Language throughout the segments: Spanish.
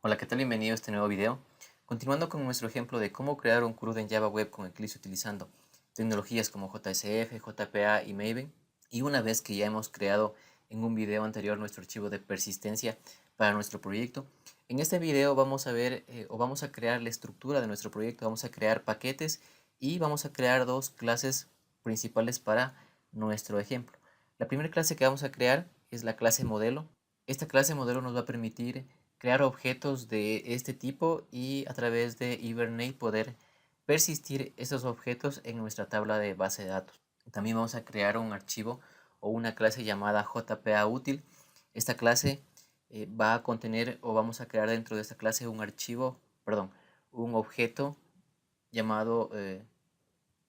Hola, ¿qué tal? Bienvenido a este nuevo video. Continuando con nuestro ejemplo de cómo crear un CRUD en Java Web con Eclipse utilizando tecnologías como JSF, JPA y Maven. Y una vez que ya hemos creado en un video anterior nuestro archivo de persistencia para nuestro proyecto, en este video vamos a ver o vamos a crear la estructura de nuestro proyecto. Vamos a crear paquetes y vamos a crear dos clases principales para nuestro ejemplo. La primera clase que vamos a crear es la clase modelo. Esta clase modelo nos va a permitir crear objetos de este tipo y a través de Hibernate poder persistir esos objetos en nuestra tabla de base de datos. También vamos a crear un archivo o una clase llamada JPA útil. Esta clase va a contener o vamos a crear dentro de esta clase un archivo, perdón, un objeto llamado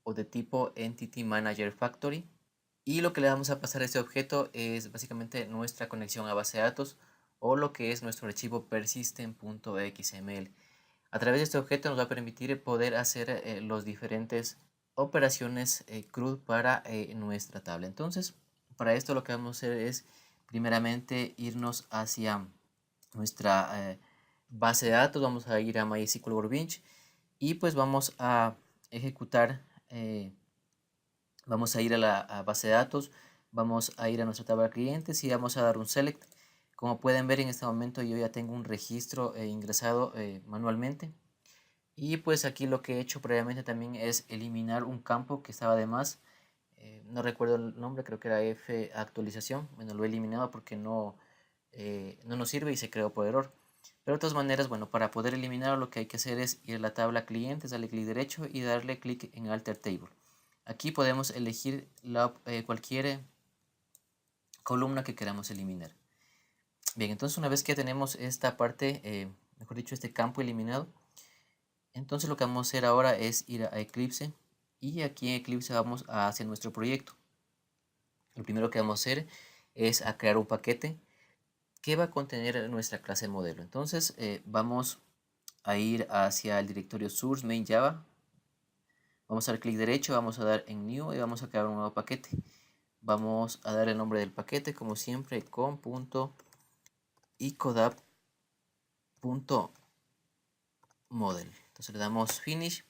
o de tipo Entity Manager Factory. Y lo que le vamos a pasar a este objeto es básicamente nuestra conexión a base de datos o lo que es nuestro archivo persistent.xml. A través de este objeto nos va a permitir poder hacer las diferentes operaciones CRUD para nuestra tabla. Entonces, para esto lo que vamos a hacer es primeramente irnos hacia nuestra base de datos. Vamos a ir a MySQL Workbench y pues vamos a ejecutar vamos a ir a la base de datos, vamos a ir a nuestra tabla de clientes y vamos a dar un select. Como pueden ver en este momento yo ya tengo un registro ingresado manualmente. Y pues aquí lo que he hecho previamente también es eliminar un campo que estaba de más. No recuerdo el nombre, creo que era F actualización. Bueno, lo he eliminado porque no nos sirve y se creó por error. Pero de todas maneras, bueno, para poder eliminarlo lo que hay que hacer es ir a la tabla clientes, darle clic derecho y darle clic en Alter Table. Aquí podemos elegir cualquier columna que queramos eliminar. Bien, entonces una vez que tenemos esta parte, mejor dicho, este campo eliminado, entonces lo que vamos a hacer ahora es ir a Eclipse y aquí en Eclipse vamos a hacer nuestro proyecto. Lo primero que vamos a hacer es a crear un paquete que va a contener nuestra clase modelo. Entonces vamos a ir hacia el directorio source main java. Vamos a dar clic derecho, vamos a dar en new y vamos a crear un nuevo paquete. Vamos a dar el nombre del paquete como siempre com.icodap.model. Entonces le damos finish.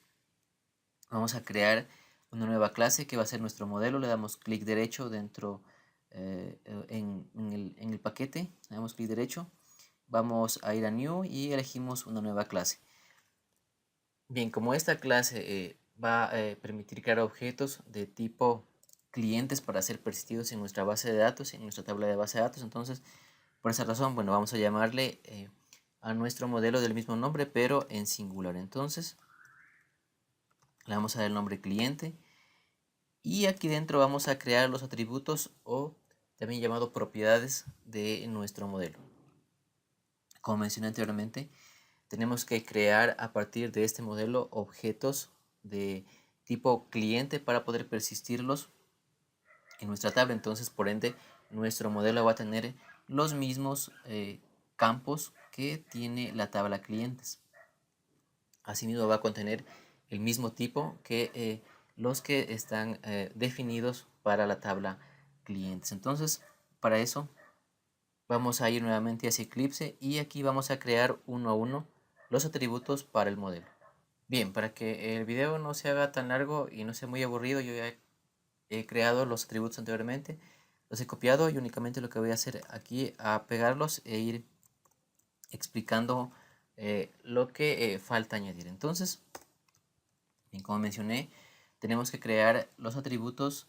Vamos a crear una nueva clase que va a ser nuestro modelo. Le damos clic derecho dentro en el paquete. Le damos clic derecho. Vamos a ir a new y elegimos una nueva clase. Bien, como esta clase va a permitir crear objetos de tipo clientes para ser persistidos en nuestra base de datos, en nuestra tabla de base de datos, entonces por esa razón, bueno, vamos a llamarle a nuestro modelo del mismo nombre, pero en singular. Entonces, le vamos a dar el nombre cliente y aquí dentro vamos a crear los atributos o también llamado propiedades de nuestro modelo. Como mencioné anteriormente, tenemos que crear a partir de este modelo objetos de tipo cliente para poder persistirlos en nuestra tabla. Entonces, por ende, nuestro modelo va a tener los mismos campos que tiene la tabla clientes. Asimismo, va a contener el mismo tipo que los que están definidos para la tabla clientes. Entonces, para eso vamos a ir nuevamente hacia Eclipse y aquí vamos a crear uno a uno los atributos para el modelo. Bien, para que el video no se haga tan largo y no sea muy aburrido, yo ya he creado los atributos anteriormente, los he copiado y únicamente lo que voy a hacer aquí a pegarlos e ir explicando lo que falta añadir. Entonces, bien, como mencioné, tenemos que crear los atributos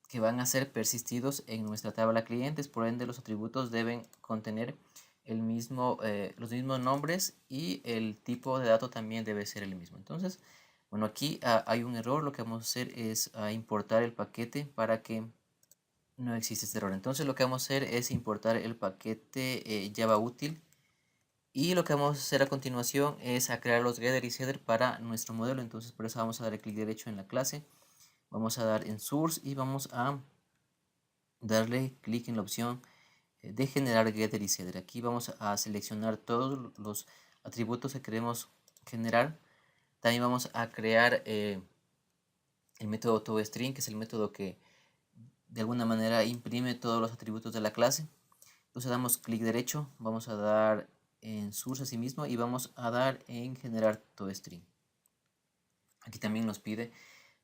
que van a ser persistidos en nuestra tabla clientes, por ende los atributos deben contener los mismos nombres y el tipo de dato también debe ser el mismo. Entonces, bueno, aquí hay un error, lo que vamos a hacer es importar el paquete para que no exista este error. Entonces lo que vamos a hacer es importar el paquete Java útil y lo que vamos a hacer a continuación es a crear los getter y setter para nuestro modelo. Entonces por eso vamos a dar clic derecho en la clase, vamos a dar en source y vamos a darle clic en la opción de generar getter y setter. Aquí vamos a seleccionar todos los atributos que queremos generar. También vamos a crear el método toString, que es el método que de alguna manera imprime todos los atributos de la clase. Entonces damos clic derecho, vamos a dar en source asimismo y vamos a dar en generar toString. Aquí también nos pide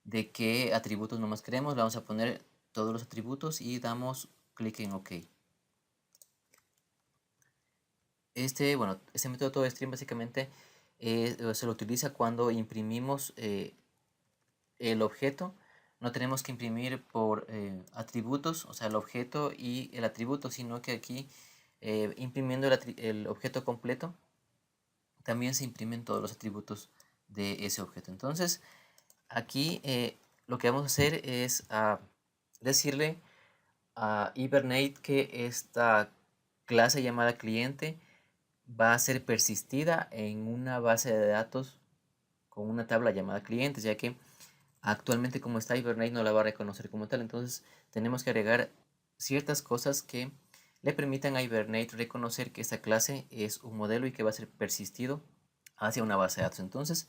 de qué atributos nomás queremos. Vamos a poner todos los atributos y damos clic en OK. Este método toString básicamente se lo utiliza cuando imprimimos el objeto. No tenemos que imprimir por atributos, o sea, el objeto y el atributo, sino que aquí imprimiendo el objeto completo, también se imprimen todos los atributos de ese objeto. Entonces, aquí lo que vamos a hacer es decirle a Hibernate que esta clase llamada cliente va a ser persistida en una base de datos con una tabla llamada clientes, ya que actualmente como está Hibernate no la va a reconocer como tal. Entonces tenemos que agregar ciertas cosas que le permitan a Hibernate reconocer que esta clase es un modelo y que va a ser persistido hacia una base de datos. Entonces,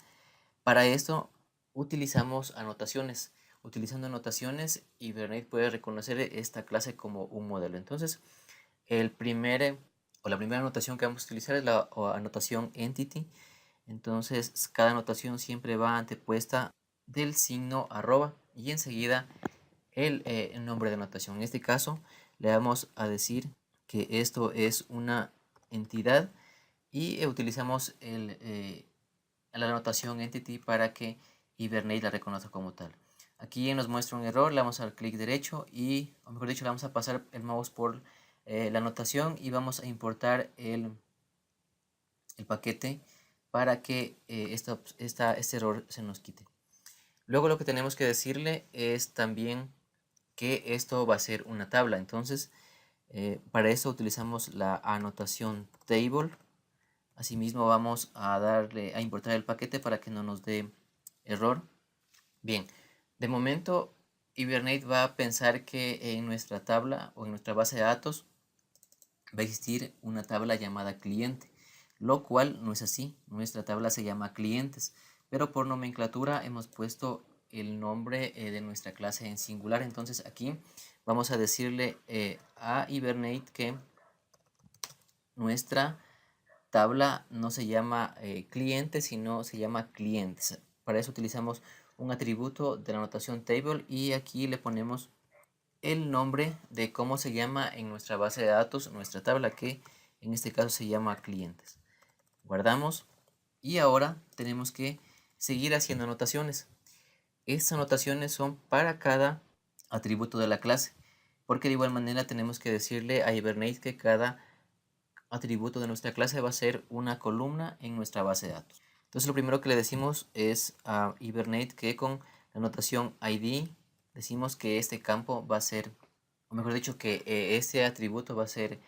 para esto utilizamos anotaciones. Utilizando anotaciones, Hibernate puede reconocer esta clase como un modelo. Entonces, la primera anotación que vamos a utilizar es la anotación entity. Entonces, cada anotación siempre va antepuesta del signo arroba y enseguida el nombre de anotación. En este caso, le vamos a decir que esto es una entidad y utilizamos la anotación entity para que Hibernate la reconozca como tal. Aquí nos muestra un error, le vamos a dar clic derecho y, o mejor dicho, le vamos a pasar el mouse por la anotación y vamos a importar el paquete para que este error se nos quite. Luego lo que tenemos que decirle es también que esto va a ser una tabla. Entonces, para eso utilizamos la anotación table. Asimismo vamos a importar el paquete para que no nos dé error. Bien, de momento Hibernate va a pensar que en nuestra tabla o en nuestra base de datos va a existir una tabla llamada cliente, lo cual no es así. Nuestra tabla se llama clientes, pero por nomenclatura hemos puesto el nombre de nuestra clase en singular. Entonces aquí vamos a decirle a Hibernate que nuestra tabla no se llama cliente, sino se llama clientes. Para eso utilizamos un atributo de la anotación table y aquí le ponemos el nombre de cómo se llama en nuestra base de datos nuestra tabla, que en este caso se llama clientes. Guardamos y ahora tenemos que seguir haciendo anotaciones. Estas anotaciones son para cada atributo de la clase, porque de igual manera tenemos que decirle a Hibernate que cada atributo de nuestra clase va a ser una columna en nuestra base de datos. Entonces lo primero que le decimos es a Hibernate que con la anotación ID decimos que este campo va a ser, o mejor dicho, que este atributo va a ser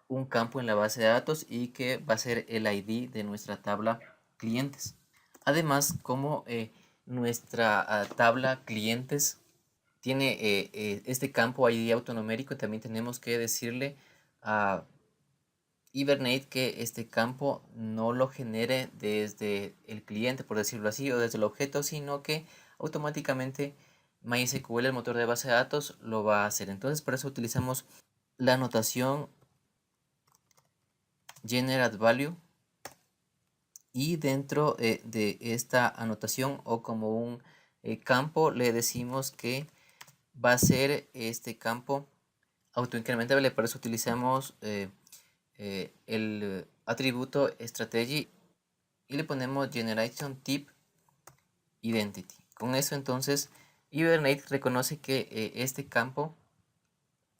un campo en la base de datos y que va a ser el ID de nuestra tabla clientes. Además, como nuestra tabla clientes tiene este campo ID autonumérico, también tenemos que decirle a Hibernate que este campo no lo genere desde el cliente, por decirlo así, o desde el objeto, sino que automáticamente MySQL, el motor de base de datos, lo va a hacer. Entonces, por eso utilizamos la anotación GenerateValue y dentro de esta anotación o como un campo le decimos que va a ser este campo autoincrementable. Por eso utilizamos el atributo strategy y le ponemos generation type identity. Con eso entonces Hibernate reconoce que este campo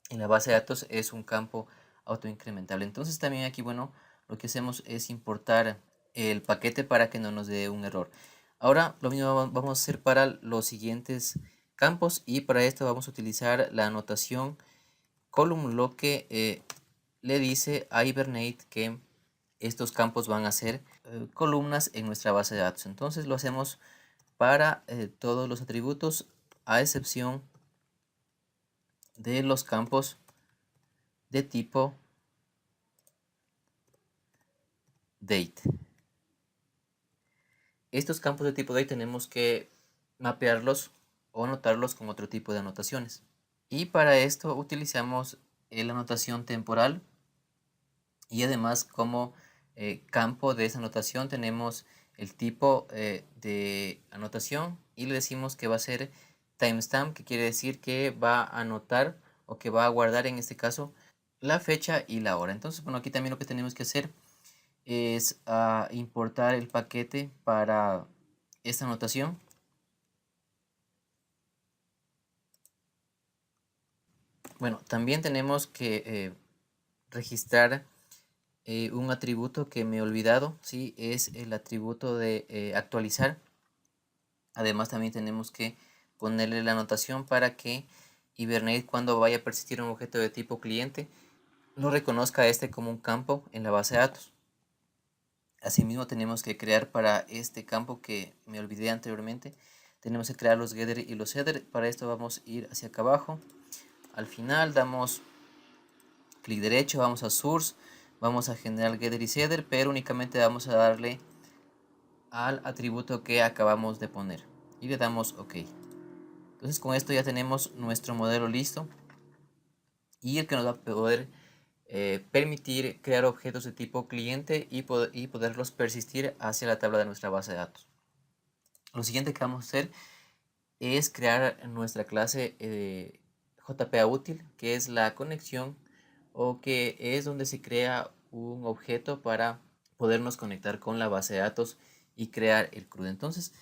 en la base de datos es un campo autoincrementable. Entonces también aquí, bueno, lo que hacemos es importar el paquete para que no nos dé un error. Ahora lo mismo vamos a hacer para los siguientes campos y para esto vamos a utilizar la anotación column, lo que le dice a Hibernate que estos campos van a ser columnas en nuestra base de datos. Entonces lo hacemos para todos los atributos a excepción de los campos de tipo date. Estos campos de tipo date tenemos que mapearlos o anotarlos con otro tipo de anotaciones. Y para esto utilizamos la anotación temporal Y además como campo de esa anotación tenemos el tipo de anotación y le decimos que va a ser timestamp, que quiere decir que va a anotar o que va a guardar en este caso la fecha y la hora. Entonces, bueno, aquí también lo que tenemos que hacer es importar el paquete para esta anotación. Bueno, también tenemos que registrar un atributo que me he olvidado, ¿sí? Es el atributo de actualizar. Además también tenemos que ponerle la anotación para que Hibernate, cuando vaya a persistir un objeto de tipo cliente, lo reconozca este como un campo en la base de datos. Asimismo tenemos que crear para este campo que me olvidé anteriormente, tenemos que crear los getter y los header. Para esto vamos a ir hacia acá abajo, al final damos clic derecho, vamos a source, vamos a generar getter y header, pero únicamente vamos a darle al atributo que acabamos de poner y le damos OK. Entonces con esto ya tenemos nuestro modelo listo y el que nos va a poder permitir crear objetos de tipo cliente y poderlos persistir hacia la tabla de nuestra base de datos. Lo siguiente que vamos a hacer es crear nuestra clase JPA útil, que es la conexión o que es donde se crea un objeto para podernos conectar con la base de datos y crear el CRUD. Entonces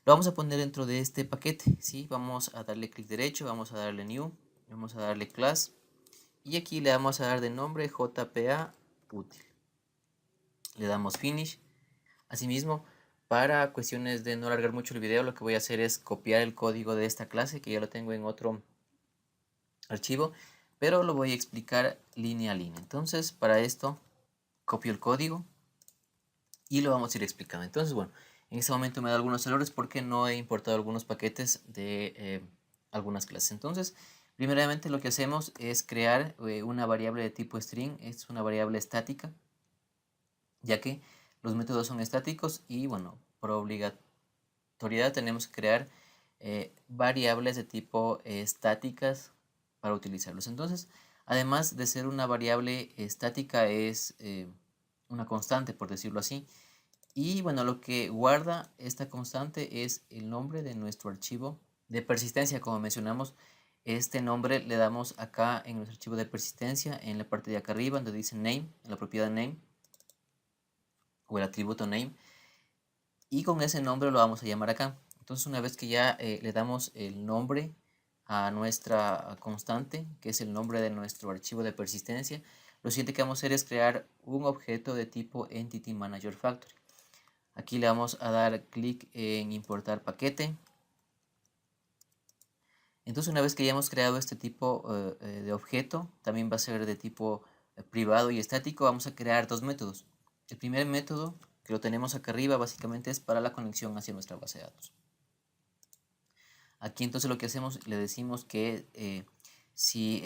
lo vamos a poner dentro de este paquete, ¿sí? Vamos a darle clic derecho, vamos a darle new, vamos a darle class y aquí le vamos a dar de nombre JPA útil. Le damos finish. Asimismo, para cuestiones de no alargar mucho el video, lo que voy a hacer es copiar el código de esta clase, que ya lo tengo en otro archivo, pero lo voy a explicar línea a línea. Entonces, para esto, copio el código y lo vamos a ir explicando. Entonces, bueno, en este momento me da algunos errores porque no he importado algunos paquetes de algunas clases. Entonces, primeramente lo que hacemos es crear una variable de tipo string. Es una variable estática, ya que los métodos son estáticos y, bueno, por obligatoriedad tenemos que crear variables de tipo estáticas para utilizarlos. Entonces, además de ser una variable estática, es una constante, por decirlo así. Y bueno, lo que guarda esta constante es el nombre de nuestro archivo de persistencia. Como mencionamos, este nombre le damos acá en nuestro archivo de persistencia, en la parte de acá arriba, donde dice name, en la propiedad name, o el atributo name. Y con ese nombre lo vamos a llamar acá. Entonces, una vez que ya le damos el nombre a nuestra constante, que es el nombre de nuestro archivo de persistencia, lo siguiente que vamos a hacer es crear un objeto de tipo Entity Manager Factory. Aquí le vamos a dar clic en importar paquete. Entonces, una vez que ya hemos creado este tipo de objeto, también va a ser de tipo privado y estático, vamos a crear dos métodos. El primer método, que lo tenemos acá arriba, básicamente es para la conexión hacia nuestra base de datos. Aquí entonces lo que hacemos, le decimos que si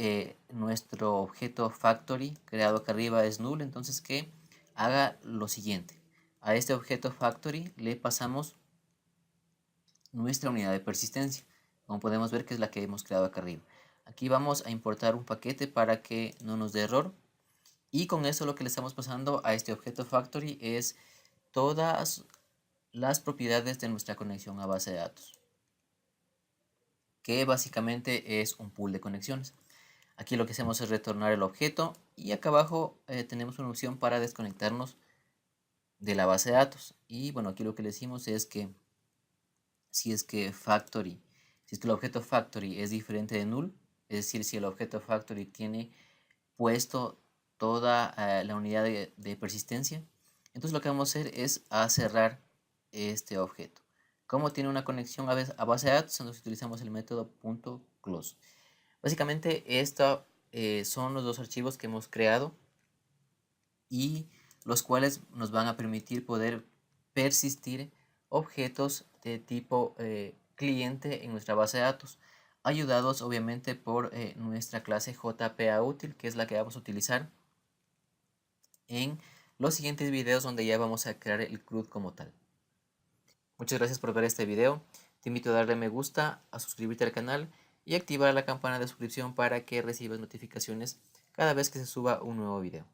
nuestro objeto factory creado acá arriba es null, entonces que haga lo siguiente. A este objeto factory le pasamos nuestra unidad de persistencia, como podemos ver que es la que hemos creado acá arriba. Aquí vamos a importar un paquete para que no nos dé error, y con eso lo que le estamos pasando a este objeto factory es todas las propiedades de nuestra conexión a base de datos, que básicamente es un pool de conexiones. Aquí lo que hacemos es retornar el objeto y acá abajo tenemos una opción para desconectarnos de la base de datos. Y bueno, aquí lo que le decimos es que si es que el objeto factory es diferente de null, es decir, si el objeto factory tiene puesto toda la unidad de persistencia, entonces lo que vamos a hacer es cerrar este objeto. Como tiene una conexión a base de datos, entonces utilizamos el método .close. Básicamente estos son los dos archivos que hemos creado y los cuales nos van a permitir poder persistir objetos de tipo cliente en nuestra base de datos, ayudados obviamente por nuestra clase JPA útil, que es la que vamos a utilizar en los siguientes videos, donde ya vamos a crear el CRUD como tal. Muchas gracias por ver este video. Te invito a darle me gusta, a suscribirte al canal y activar la campana de suscripción para que recibas notificaciones cada vez que se suba un nuevo video.